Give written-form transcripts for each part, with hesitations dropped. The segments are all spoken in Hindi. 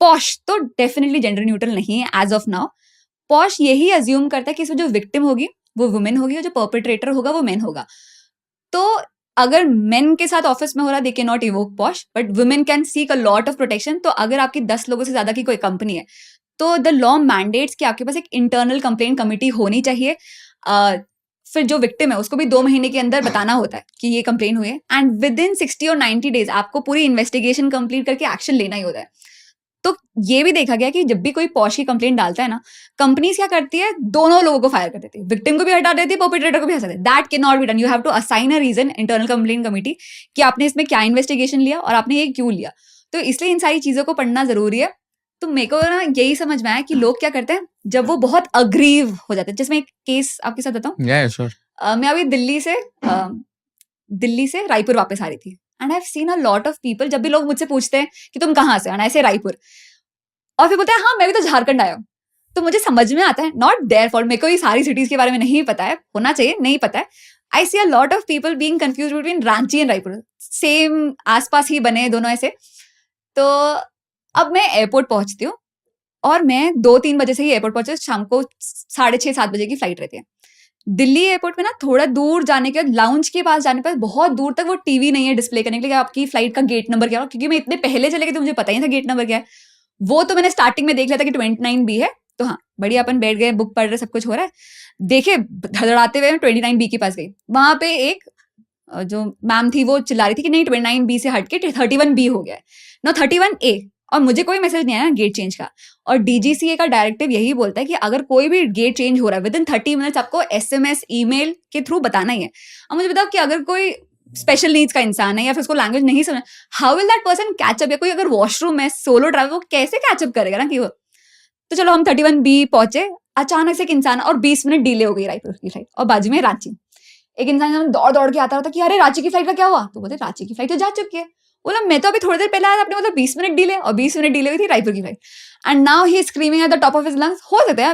पॉश तो डेफिनेटली जेंडर न्यूट्रल नहीं है एज ऑफ नाउ। पॉश यही अज्यूम करता है कि इसमें जो विक्टिम होगी वो वुमेन होगी और जो परपेट्रेटर होगा वो मेन होगा। तो अगर मेन के साथ ऑफिस में हो रहा है दे can not evoke posh, but women can seek a lot of protection. तो अगर आपकी 10 लोगों से ज्यादा की कोई कंपनी है तो द लॉ मैंडेट्स कि आपके पास एक इंटरनल कंप्लेंट कमिटी होनी चाहिए। फिर जो विक्टिम है उसको भी 2 महीने के अंदर बताना होता है कि ये कंप्लेन हुई है, एंड विद इन 60 और 90 डेज आपको पूरी इन्वेस्टिगेशन कंप्लीट करके एक्शन लेना ही होता है। तो ये भी देखा गया कि जब भी कोई पॉश की कंप्लेंट डालता है ना, कंपनीज क्या करती है, दोनों लोगों को फायर कर देती है, विक्टिम को भी हटा देती है, परपेट्रेटर को भी हटा देती है। That can not be done. You have to assign a reason internal complaint committee कि आपने इसमें क्या इन्वेस्टिगेशन लिया और आपने ये क्यों लिया। तो इसलिए इन सारी चीजों को पढ़ना जरूरी है। तो मेरे को ना यही समझ में आया कि लोग क्या करते हैं जब वो बहुत अग्रीव हो जाते हैं। जिसमें एक केस आपके साथ बताऊं। मैं अभी दिल्ली से रायपुर वापस आ रही थी, and I have seen a lot of people, जब भी लोग मुझसे पूछते हैं कि तुम कहाँ से, एंड आई से रायपुर, और फिर बोलते हैं हाँ मैं भी तो झारखंड आया हूँ। तो मुझे समझ में आता है, नॉट देयर फॉल्ट, मेरे को ये सारी सिटीज के बारे में नहीं पता है, होना चाहिए, नहीं पता है। I see a lot of people being confuse between Ranchi and Raipur, same आसपास ही बने दोनों ऐसे। तो अब मैं एयरपोर्ट पहुंचती हूँ और मैं 2-3 बजे से ही एयरपोर्ट पहुंचे, शाम को 6:30-7 बजे की फ्लाइट रहती है। दिल्ली एयरपोर्ट में ना थोड़ा दूर जाने के बाद, लाउंज के पास जाने पर बहुत दूर तक वो टीवी नहीं है डिस्प्ले करने के लिए आपकी फ्लाइट का गेट नंबर क्या हो, क्योंकि मैं इतने पहले चले गई तो मुझे पता ही था गेट नंबर क्या है। वो तो मैंने स्टार्टिंग में देख लिया था कि 29B है, तो हाँ बढ़िया, अपन बैठ गए, बुक पढ़ रहे, सब कुछ हो रहा है। देखे धड़ाते हुए 29B के पास गई, वहां पे एक जो मैम थी वो चिल्ला रही थी कि नहीं 29B से हटके 31B हो गया है, नो 31A। और मुझे कोई मैसेज नहीं आया गेट चेंज का। और डीजीसीए का डायरेक्टिव यही बोलता है कि अगर कोई भी गेट चेंज हो रहा है विद इन 30 मिनट्स आपको SMS ईमेल के थ्रू बताना ही है। अब मुझे बताओ कि अगर कोई स्पेशल नीड्स का इंसान है या फिर उसको लैंग्वेज नहीं समझ, how will that person catch up? या कोई अगर वॉशरूम में सोलो ट्रैवल, वो कैसे कैच अप करेगा ना कि वो। तो चलो हम 31B पहुंचे, अचानक से एक इंसान, और 20 मिनट डिले हो गई रायपुर की फ्लाइट, और बाजू में रांची। एक इंसान दौड़ दौड़ के आता रहता कि अरे रांची की फ्लाइट का क्या हुआ, तो बोलते रांची की फ्लाइट तो जा चुकी है। बोला मैं तो अभी थोड़ी देर पहले आया, आपने मतलब 20 मिनट डिले, और 20 मिनट डिले हुई थी रायपुर की flight. And now he screaming at the top of his lungs. हो सकता है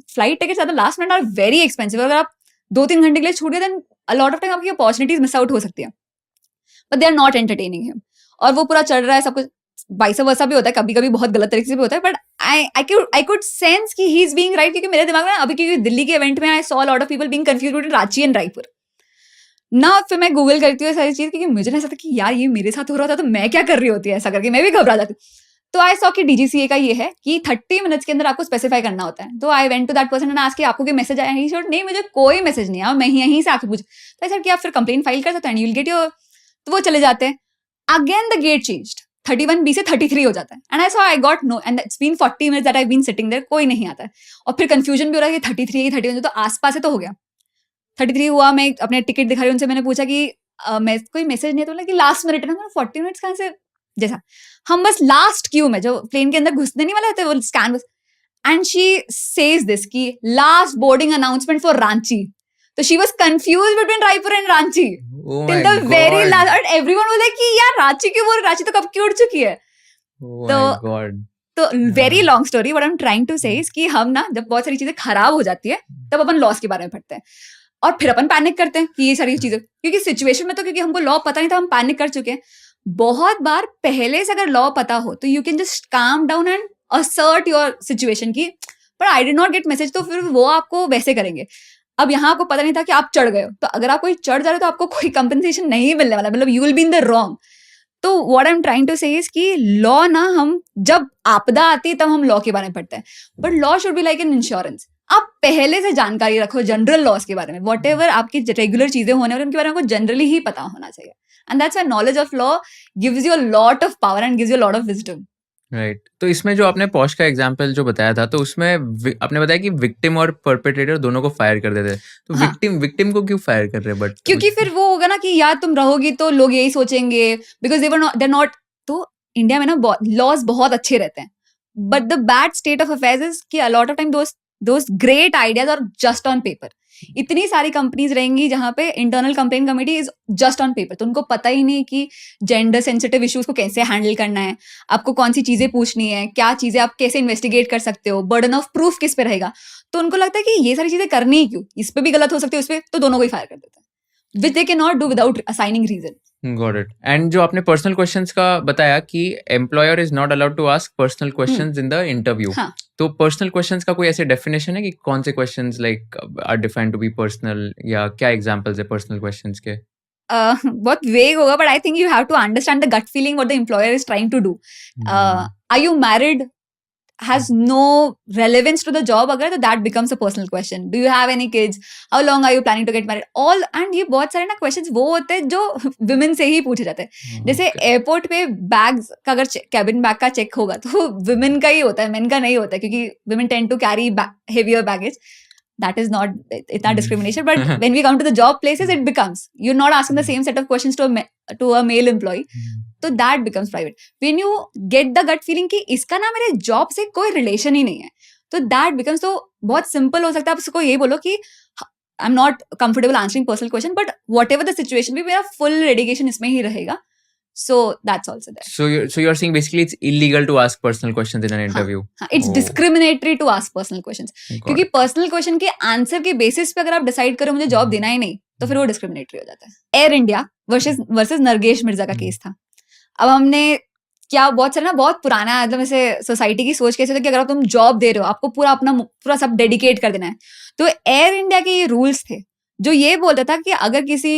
फ्लाइट टिकट ज्यादा last minute are very expensive, अगर आप 2-3 घंटे के लिए छूट गए then a lot of time आपकी अपॉर्चुनिटीज मिस आउट हो सकती है, but they are not entertaining him. और वो पूरा चल रहा है सब कुछ, वाइस वर्सा भी होता है, कभी कभी बहुत गलत तरीके से भी होता है, बट आई कुड सेंस कि ही इज बीइंग राइट, क्योंकि मेरे दिमाग में अभी, क्योंकि दिल्ली के इवेंट में I saw lot of people being confused between Ranchi and Raipur ना। फिर मैं गूगल करती हूँ सारी चीज, क्योंकि मुझे ना ऐसा था कि यार ये मेरे साथ हो रहा था तो मैं क्या कर रही होती है, ऐसा करके मैं भी घबरा जाती। तो आई सॉ कि डीजीसीए का ये है कि 30 मिनट्स के अंदर आपको स्पेसिफाई करना होता है। तो I went to that person and asked कि आपको कोई मैसेज आया? ही सेड नहीं, मुझे कोई मैसेज नहीं आया, मैं यहीं से आके पूछ। तो आई सेड कि आप फिर कंप्लेन फाइल कर सकते हैं, यू विल गेट योर। तो वो चले जाते हैं, again the gate changed, 31B से 33 हो जाता है, and I saw I got no, and it's been 40 minutes that I been sitting there, कोई नहीं आता है। और फिर कंफ्यूजन भी हो रहा है कि 33 है कि 31, तो आसपास है, तो हो गया 33 हुआ। मैं अपने टिकट दिखा रही हूँ, उनसे मैंने पूछा कि मैं कोई मैसेज नहीं है, तो बोला कि लास्ट मिनट है ना। 40 मिनट्स कहाँ से, जैसा हम बस लास्ट क्यू में जो प्लेन के अंदर घुसने नहीं वाला था वो स्कैन बस। एंड शी सेज दिस कि last boarding announcement for Ranchi. तो she was confused between Raipur and Ranchi till the very last, और एवरीवन वाज लाइक कि यार रांची क्यों बोल, रांची तो कब की उड़ चुकी है। तो very long story, what I am trying to say is कि हम ना जब बहुत सारी चीजें खराब हो जाती है तब अपन लॉस के बारे में पढ़ते हैं, और फिर अपन पैनिक करते हैं कि ये सारी चीजें, क्योंकि सिचुएशन में तो क्योंकि हमको लॉ पता नहीं था, हम पैनिक कर चुके हैं। बहुत बार पहले से अगर लॉ पता हो तो you can just calm down and assert your situation की, पर आई डिड नॉट गेट मैसेज, तो फिर वो आपको वैसे करेंगे। अब यहाँ आपको पता नहीं था कि आप चढ़ गए हो, तो अगर आप कोई चढ़ जा रहे हो तो आपको कोई कंपनसेशन नहीं मिलने वाला, मतलब you will be in the wrong. तो what I am trying to say is कि लॉ ना, हम जब आपदा आती है तब हम लॉ के बारे में पढ़ते हैं, but law should be like an insurance. आप पहले से जानकारी रखो जनरल लॉस के बारे में, वॉट एवर आपकी रेगुलर चीजें होने वाली उनके बारे में आपको जनरली ही पता होना चाहिए, and that's why knowledge of law gives you a lot of power and gives you a lot of wisdom. Right. तो इसमें जो आपने पॉश का एग्जांपल जो बताया था, तो उसमें आपने बताया कि विक्टिम और परपेट्रेटर दोनों को फायर कर देते हैं, तो हाँ। विक्टिम को क्यों फायर कर रहे हैं? बट क्योंकि फिर वो होगा ना कि यार तुम रहोगी तो लोग यही सोचेंगे, बिकॉज दे नॉट। तो इंडिया में ना लॉज बहुत अच्छे रहते हैं, but the bad state of affairs is कि a lot of time those great ideas are just on paper. इतनी सारी कंपनीज रहेंगी जहां पे internal complaint committee is just on paper, तो उनको पता ही नहीं कि जेंडर सेंसिटिव इश्यूज को कैसे हैंडल करना है, आपको कौन सी चीजें पूछनी है, क्या चीजें आप कैसे इन्वेस्टिगेट कर सकते हो, बर्डन ऑफ प्रूफ किस पे रहेगा। तो उनको लगता है कि ये सारी चीजें करनी ही क्यों, इस पे भी गलत हो सकती है, उस पे, तो दोनों को ही फायर कर देते हैं, which they can not do without assigning reason. Got it. And जो आपने पर्सनल क्वेश्चंस का बताया कि employer is not allowed to ask personal questions in the interview, हाँ तो पर्सनल क्वेश्चंस का कोई ऐसे डेफिनेशन है कि कौन से questions like are defined to be personal, या क्या एग्जांपल्स है पर्सनल क्वेश्चंस के? बहुत वेग होगा, but I think you have to understand the gut feeling what the employer is trying to do. Are you married has no relevance to the job अगर, तो that becomes a personal question. Do you have any kids? How long are you planning to get married? All, and ये बहुत सारे ना questions वो होते हैं जो women से ही पूछे जाते हैं. जैसे एयरपोर्ट पे बैग्स का अगर कैबिन बैग का चेक होगा तो women का ही होता है, men का नहीं होता है, क्योंकि women tend to carry heavier baggage. That is not, it's not discrimination, but when we come to the job places, it becomes, you're not asking the same set of questions to a male employee. तो that becomes private. When you get the gut feeling कि इसका ना मेरे जॉब से कोई रिलेशन ही नहीं है, तो that becomes, तो बहुत सिंपल हो सकता है. आप उसको ये बोलो कि I am not comfortable answering personal question, but what ever the situation भी, मेरा फुल डेडिकेशन इसमें ही रहेगा. So that's also there. So you're saying basically it's illegal to ask personal questions in an interview. हाँ, it's discriminatory to ask personal questions. क्योंकि पर्सनल क्वेश्चन के आंसर के बेसिस पे अगर आप डिसाइड करो मुझे जॉब देना ही नहीं, तो फिर वो डिस्क्रिमिनेटरी हो जाता है. एयर इंडिया वर्सेस नरगेश मिर्जा का केस था. अब हमने क्या, बहुत सारा ना, बहुत पुराना, मतलब ऐसे सोसाइटी की सोच कैसे होती है कि अगर तुम जॉब दे रहे हो, आपको पूरा सब डेडिकेट कर देना है. तो एयर इंडिया के ये रूल्स थे जो ये बोलता था कि अगर किसी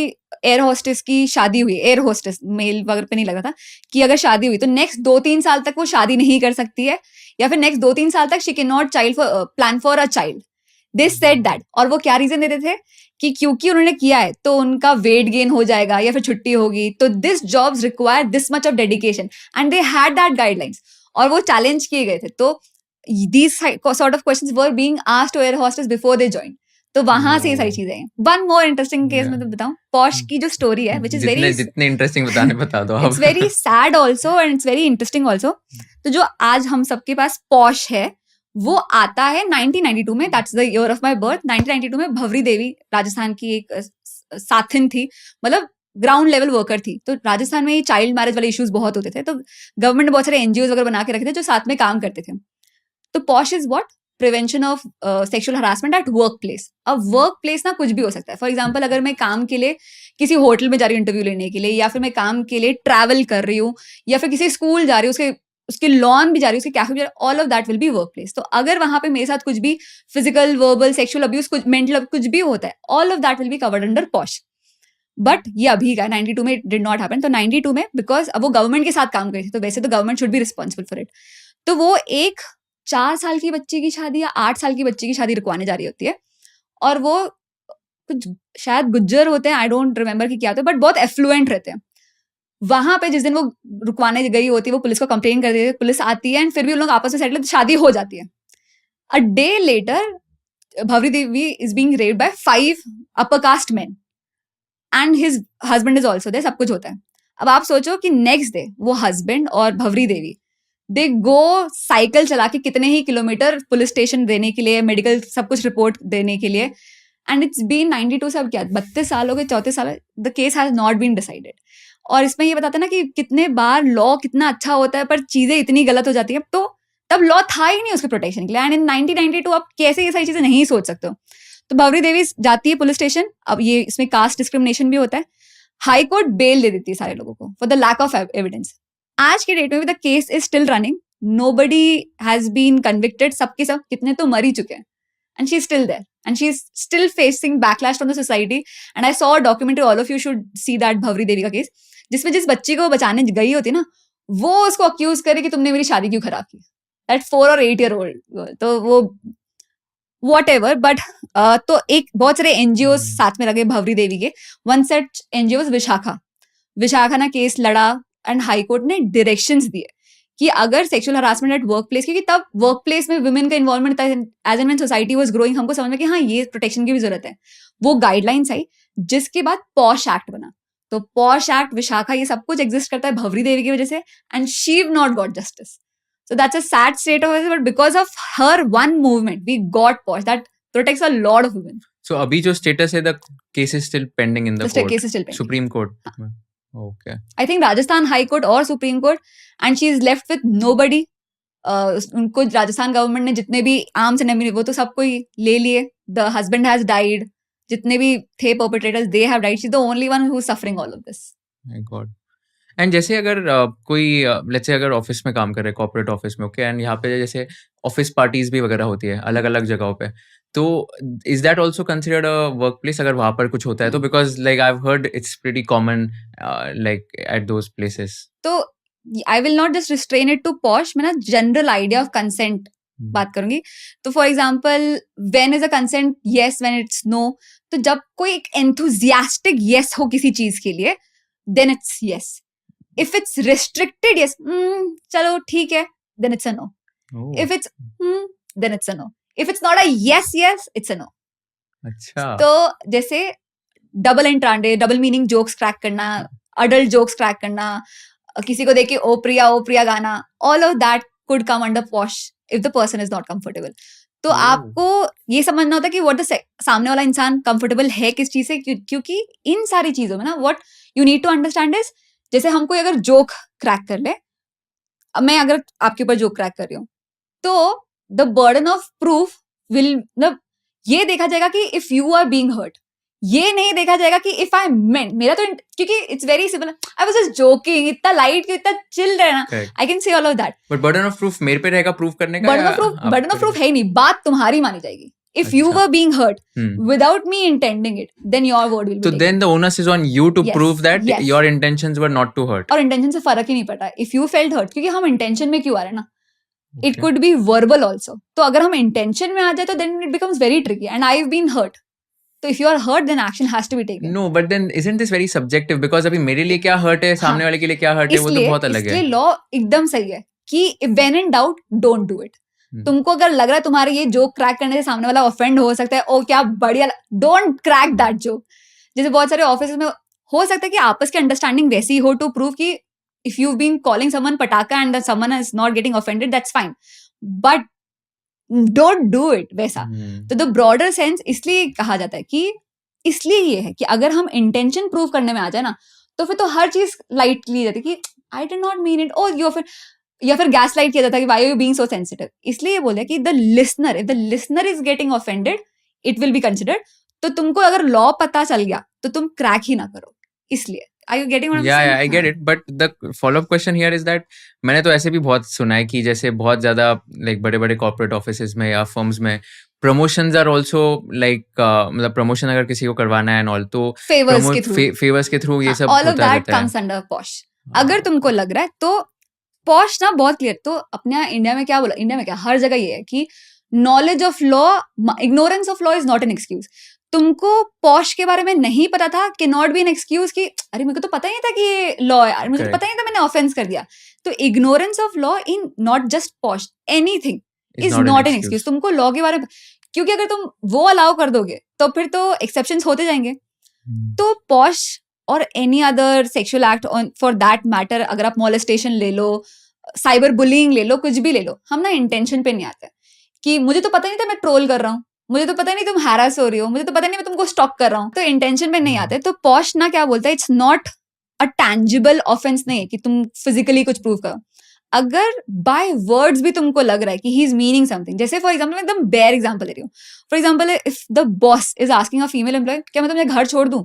एयर होस्टेस की शादी हुई, एयर होस्टेस मेल वगैरह पे नहीं लगा था, कि अगर शादी हुई तो नेक्स्ट 2-3 साल तक वो शादी नहीं कर सकती है, या फिर नेक्स्ट 2-3 साल तक she can not plan for a child. They said that. और वो क्या रीजन देते थे कि क्योंकि उन्होंने किया है तो उनका वेट गेन हो जाएगा या फिर छुट्टी होगी, तो this jobs require this much of dedication, and they had that guidelines, और वो चैलेंज किए गए थे. तो these sort of questions were being asked to air hostess before they join. तो वहां से ये सारी चीजें हैं. वन मोर इंटरेस्टिंग केस में तो बताऊं, पॉश की जो स्टोरी है, विच इज वेरी, जितने इंटरेस्टिंग बताने बता दो. It's very sad also and it's very interesting also. तो जो आज हम सबके पास पॉश है, वो आता है 1992 में. That's the year of my birth. 1992 में भवरी देवी राजस्थान की एक साथिन थी, मतलब ग्राउंड लेवल वर्कर थी. तो राजस्थान में चाइल्ड मैरिज वाले इश्यूज बहुत होते थे, तो गवर्नमेंट ने बहुत सारे एनजीओ वगैरह बना के रखे थे जो साथ में काम करते थे. तो posh is what, prevention of sexual harassment at work place. अब वर्क प्लेस ना कुछ भी हो सकता है. फॉर एग्जाम्पल, अगर मैं काम के लिए किसी होटल में जा रही हूँ इंटरव्यू लेने के लिए, या फिर मैं काम के लिए ट्रैवल कर रही हूँ, या फिर किसी स्कूल जा रही हूँ, उसके लॉन भी जा रही हूँ, उसके कैफे भी जा रही हूँ, all of that will be work place. तो अगर वहां पे मेरे साथ कुछ भी फिजिकल, वर्बल, सेक्सुअल अब्यूज, कुछ मेंटल कुछ भी होता है, all of that will be covered under posh. But ये अभी का 92 में डिड नॉट हैपन. तो 92 में, बिकॉज अब वो गवर्नमेंट के साथ काम कर रही थी, तो वैसे तो government should be responsible for it. तो वो एक 4 साल की बच्ची की शादी या 8 साल की बच्ची की शादी रुकवाने जा रही होती है, और वो कुछ शायद गुज्जर होते हैं, आई डोंट रिमेम्बर कि क्या होता है, बट बहुत एफ्लुएंट रहते हैं. वहां पे जिस दिन वो रुकवाने गई होती है, वो पुलिस को कंप्लेन कर देती है, पुलिस आती है, एंड फिर भी उन लोग आपस में सेटल, शादी हो जाती है. A day later Bhanwari Devi is being raped by 5 upper caste men, and his husband is also there. सब कुछ होता है. अब आप सोचो कि नेक्स्ट डे वो हस्बैंड और भवरी देवी, दे गो साइकिल चला के कितने ही किलोमीटर पुलिस स्टेशन देने के लिए, मेडिकल सब कुछ रिपोर्ट देने के लिए. एंड इट्स बीन 92 से अब क्या 32 साल हो गए, 34 साल, the case has not been decided. और इसमें ये बताता है ना कि कितने बार लॉ कितना अच्छा होता है, पर चीजें इतनी गलत हो जाती है. तो तब लॉ था ही नहीं उसके प्रोटेक्शन के लिए, एंड इन 1992 आप कैसे ये सारी चीजें नहीं सोच सकते हो. तो भवरी देवी जाती है पुलिस स्टेशन. अब ये इसमें कास्ट डिस्क्रिमिनेशन भी होता है. हाई कोर्ट बेल दे देती है सारे लोगों को for the lack of evidence. आज के डेट में भी the case is still running, nobody has been convicted. सबके सब कितने तो मर ही चुके हैं, and she is still there, and she is still facing backlash from the society. And I saw a documentary, all of you should see that Bhanwari Devi का केस, जिसमें जिस बच्ची को बचाने गई होती है ना, वो उसको अक्यूज करे कि तुमने मेरी शादी क्यों खराब की. That 4 or 8 year old. तो वो वॉट एवर, बट तो एक बहुत सारे एनजीओ साथ में लगे भवरी देवी के. वन सेट एनजीओ विशाखा ना केस लड़ा, एंड हाई कोर्ट ने डायरेक्शंस दिए कि अगर sexual harassment at workplace, क्योंकि तब वर्क प्लेस में वुमेन का इन्वॉल्वमेंट था, as and when society was growing, हमको समझ में कि हाँ ये प्रोटेक्शन की भी जरूरत है. वो गाइडलाइंस आई, जिसके बाद पॉश एक्ट बना. तो पॉश एक्ट, विशाखा, ये सब कुछ एग्जिस्ट करता है भवरी देवी की वजह से, and she have not got justice. So that's a sad state of affairs, but because of her one movement we got POSH that protects a lot of women. So अभी जो स्टेटस है, the case is still pending in the court, case is still pending, supreme court. Okay. I think Rajasthan High Court और Supreme Court, and she is left with nobody. उनको राजस्थान गवर्नमेंट ने जितने भी आर्म्स एंड एम्यूनिशन वो तो सब कोई ले लिए. The husband has died. जितने भी थे perpetrators, they have died. She's the only one who's suffering all of this. My God. And जैसे अगर कोई लेट्स से अगर ऑफिस में काम कर रहे हैं, कॉर्पोरेट ऑफिस में, ओके, एंड यहाँ पे जैसे ऑफिस पार्टीज भी वगैरह होती है अलग अलग जगहों पे, तो is that also considered a work place अगर वहां पर कुछ होता है तो? Because like I have heard it's pretty common like at those places. तो I will not just restrain it to POSH, मैं ना जनरल आइडिया ऑफ कंसेंट बात करूंगी। तो for example, when is a consent yes, when it's no. तो जब कोई एक एंथुजियास्टिक येस हो किसी चीज के लिए, then it's yes. If it's restricted yes, चलो ठीक है, then it's a no. If it's then it's a no. If it's not a yes, it's a no. अच्छा। तो जैसे double entendre, double meaning jokes crack करना, अडल्ट जोक्स क्रैक करना, किसी को देख के ओ प्रिया गाना, all of that could come under POSH if the person is not comfortable. तो आपको ये समझना होता है कि व्हाट द सामने वाला इंसान कंफर्टेबल है किस चीज से, क्योंकि इन सारी चीजों में ना what you need to understand is, जैसे हम कोई अगर जोक क्रैक कर ले, अब मैं अगर आपके ऊपर जोक क्रैक कर रही हूँ, तो the burden of proof will, मतलब ये देखा जाएगा कि if you are being hurt, ये नहीं देखा जाएगा कि इफ आई मेंट, मेरा तो क्योंकि it's very simple, I was just joking, इतना लाइट, इतना चिल रहना, I can say all of that. But burden of proof मेरे पे रहेगा प्रूफ करने का। बर्डन ऑफ प्रूफ है ही नहीं, बात तुम्हारी मानी जाएगी। If you were being hurt without me intending it, then your word will be So taken. then the onus is on you to Yes, prove that yes. your intentions were not to hurt. और इंटेंशन से फर्क ही नहीं पड़ता। If you felt hurt, क्योंकि हम इंटेंशन में क्यों आ रहे हैं ना, Okay. it could be verbal also. तो अगर हम इंटेंशन में आ जाए तो then it becomes very tricky. And I've been hurt. तो if you are hurt, then action has to be taken. No, but then isn't this very subjective? Because अभी मेरे लिए क्या hurt है, सामने वाले के लिए क्या hurt है, वो तो बहुत अलग है। इसलिए लॉ एकदम सही है कि when in doubt, don't do it. तुमको अगर लग रहा है तुम्हारे ये जोक क्रैक करने से सामने वाला ऑफेंड हो सकता है, ओ क्या बढ़िया, डोंट क्रैक दैट जोक। जैसे बहुत सारे ऑफिस में हो सकता है कि आपस की अंडरस्टैंडिंग वैसी हो टू प्रूव कि if you been calling someone पटाखा and someone is not getting offended, that's fine, but don't do it वैसा। तो द ब्रॉडर सेंस इसलिए कहा जाता है कि इसलिए ये है कि अगर हम इंटेंशन प्रूव करने में आ जाए ना, तो फिर तो हर चीज लाइट ली जाती है कि I did not mean it, और या फिर गैस लाइट किया जाता है कि why are you being so sensitive. इसलिए ये बोले कि the listener, if the listener is getting offended, it will be considered. तो तुमको अगर लॉ पता चल गया तो तुम क्रैक ही ना करो। इसलिए are you getting what I am saying? I get it, but the follow up question here is that मैंने तो ऐसे भी बहुत सुना है कि जैसे बहुत ज्यादा लाइक बड़े बड़े कॉर्पोरेट ऑफिसेज में या फर्म्स में प्रमोशंस आर आल्सो लाइक मतलब प्रमोशन अगर किसी को करवाना है एंड ऑल, तो फेवर्स के थ्रू ये सब all of that comes under posh. अगर तुमको लग रहा है तो पॉश ना बहुत क्लियर। तो अपने इंडिया में क्या बोला, इंडिया में क्या हर जगह ये है कि knowledge of law, ignorance of law is not an excuse. तुमको पॉश के बारे में नहीं पता था कि नॉट बी एन एक्सक्यूज कि अरे मेरे को तो पता ही नहीं था कि ये लॉ है, अरे मुझे तो पता ही नहीं था, मैंने ऑफेंस कर दिया। तो ignorance of law in not just posh, anything is not an excuse. तुमको लॉ के बारे में, क्योंकि अगर तुम वो अलाउ कर दोगे तो फिर तो एक्सेप्शंस होते जाएंगे। तो पॉश और any other sexual act for that matter, अगर आप मॉलेस्टेशन ले लो, साइबर बुलिंग ले लो, कुछ भी ले लो, हम ना इंटेंशन पे नहीं आते कि मुझे तो पता नहीं था मैं ट्रोल कर रहा हूँ, मुझे तो पता नहीं तुम हैरास हो रही हो, मुझे तो पता नहीं मैं तुमको स्टॉक कर रहा हूँ। तो इंटेंशन पे नहीं आते। तो पॉश ना क्या बोलता है, it's not a tangible offence नहीं है कि तुम फिजिकली कुछ प्रूव करो। अगर बाय वर्ड्स भी तुमको लग रहा है कि ही इज मीनिंग समथिंग, जैसे फॉर एग्जाम्पल मैं एकदम बेयर एग्जाम्पल दे रही हूँ। For example if the boss is asking a female employ क्या मैं तुम्हें घर छोड़ दूं,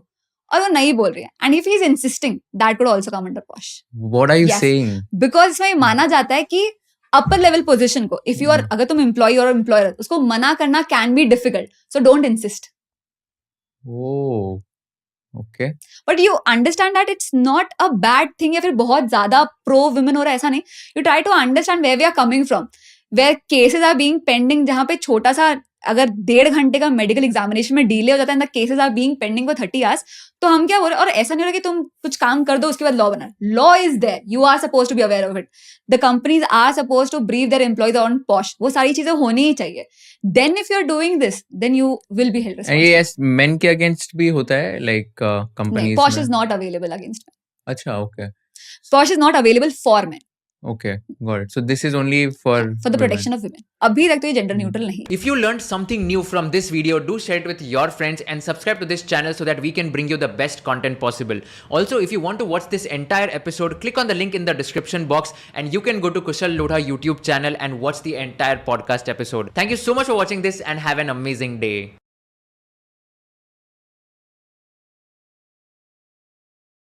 और वो नहीं बोल रही है, and if he is insisting, that could also come under POSH. What are you saying? Because इसमें माना जाता है कि अपर लेवल पोजीशन को, इफ यू आर, अगर तुम एम्प्लॉय और एम्प्लॉयर, उसको मना करना can be difficult, so don't insist. Oh okay, but you understand that it's not a bad thing, या फिर बहुत ज्यादा प्रो वुमेन हो रहा है ऐसा नहीं। You try to understand where we are coming from, where cases are being pending, जहां पे छोटा सा अगर 1.5 घंटे का मेडिकल एग्जामिनेशन में डिले हो जाता है, the cases are being pending for 30 hours, तो हम क्या बोल रहे हैं? और ऐसा नहीं हो रहा कि तुम कुछ काम कर दो उसके बाद लॉ बना। Law is there, you are suppose to be aware of it, the companies are suppose to brief their employees on POSH, वो सारी चीजें होनी ही चाहिए। Then if you are doing this, then you will be held responsible. ये यस मेन के अगेंस्ट भी होता है, like companies POSH is not available against men. अच्छा okay, POSH is not available for men. Okay, got it. So this is only for the protection of women. अभी तक तो ये जेंडर न्यूट्रल नहीं। If you learned something new from this video, do share it with your friends and subscribe to this channel so that we can bring you the best content possible. Also, if you want to watch this entire episode, click on the link in the description box and you can go to Kushal Lodha YouTube channel and watch the entire podcast episode. Thank you so much for watching this and have an amazing day.